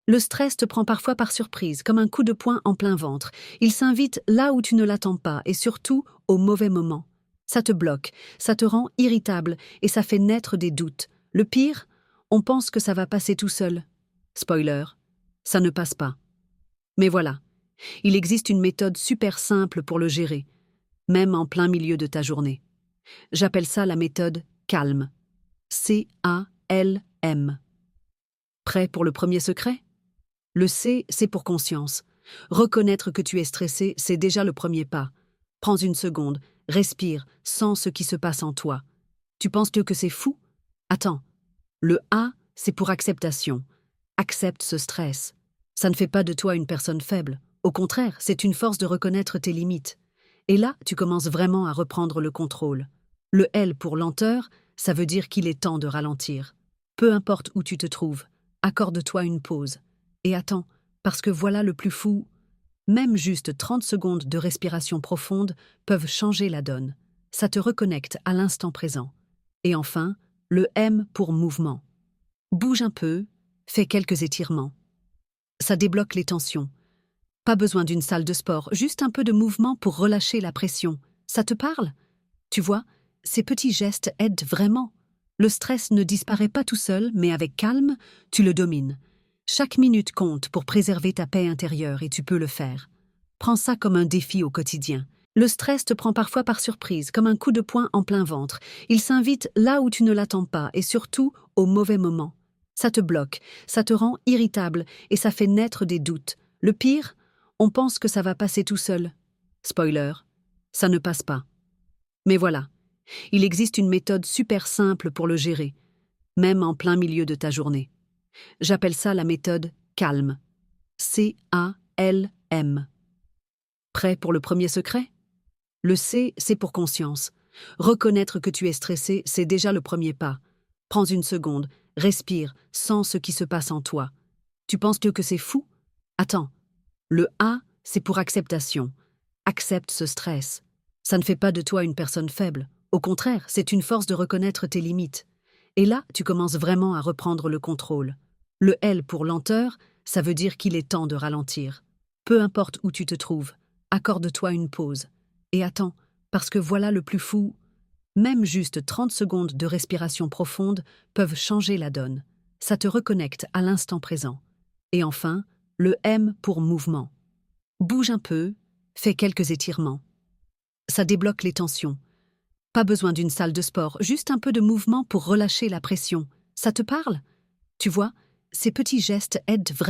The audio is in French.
Le stress te prend parfois par surprise, comme un coup de poing en plein ventre. Il s'invite là où tu ne l'attends pas et surtout au mauvais moment. Ça te bloque, ça te rend irritable et ça fait naître des doutes. Le pire, on pense que ça va passer tout seul. Spoiler, ça ne passe pas. Mais voilà, il existe une méthode super simple pour le gérer, même en plein milieu de ta journée. J'appelle ça la méthode CALM. C-A-L-M. Prêt pour le premier secret? Le C, c'est pour conscience. Reconnaître que tu es stressé, c'est déjà le premier pas. Prends une seconde, respire, sens ce qui se passe en toi. Tu penses que c'est fou? Attends. Le A, c'est pour acceptation. Accepte ce stress. Ça ne fait pas de toi une personne faible. Au contraire, c'est une force de reconnaître tes limites. Et là, tu commences vraiment à reprendre le contrôle. Le L pour lenteur, ça veut dire qu'il est temps de ralentir. Peu importe où tu te trouves, accorde-toi une pause. Et attends, parce que voilà le plus fou. Même juste 30 secondes de respiration profonde peuvent changer la donne. Ça te reconnecte à l'instant présent. Et enfin, le M pour mouvement. Bouge un peu, fais quelques étirements. Ça débloque les tensions. Pas besoin d'une salle de sport, juste un peu de mouvement pour relâcher la pression. Ça te parle? Tu vois, ces petits gestes aident vraiment. Le stress ne disparaît pas tout seul, mais avec calme, tu le domines. Chaque minute compte pour préserver ta paix intérieure et tu peux le faire. Prends ça comme un défi au quotidien. Le stress te prend parfois par surprise, comme un coup de poing en plein ventre. Il s'invite là où tu ne l'attends pas et surtout au mauvais moment. Ça te bloque, ça te rend irritable et ça fait naître des doutes. Le pire, on pense que ça va passer tout seul. Spoiler, ça ne passe pas. Mais voilà, il existe une méthode super simple pour le gérer, même en plein milieu de ta journée. J'appelle ça la méthode CALM. C-A-L-M. Prêt pour le premier secret? Le C, c'est pour conscience. Reconnaître que tu es stressé, c'est déjà le premier pas. Prends une seconde, respire, sens ce qui se passe en toi. Tu penses que c'est fou? Attends. Le A, c'est pour acceptation. Accepte ce stress. Ça ne fait pas de toi une personne faible. Au contraire, c'est une force de reconnaître tes limites. Et là, tu commences vraiment à reprendre le contrôle. Le L pour lenteur, ça veut dire qu'il est temps de ralentir. Peu importe où tu te trouves, accorde-toi une pause. Et attends, parce que voilà le plus fou. Même juste 30 secondes de respiration profonde peuvent changer la donne. Ça te reconnecte à l'instant présent. Et enfin, le M pour mouvement. Bouge un peu, fais quelques étirements. Ça débloque les tensions. Pas besoin d'une salle de sport, juste un peu de mouvement pour relâcher la pression. Ça te parle? Tu vois, ces petits gestes aident vraiment.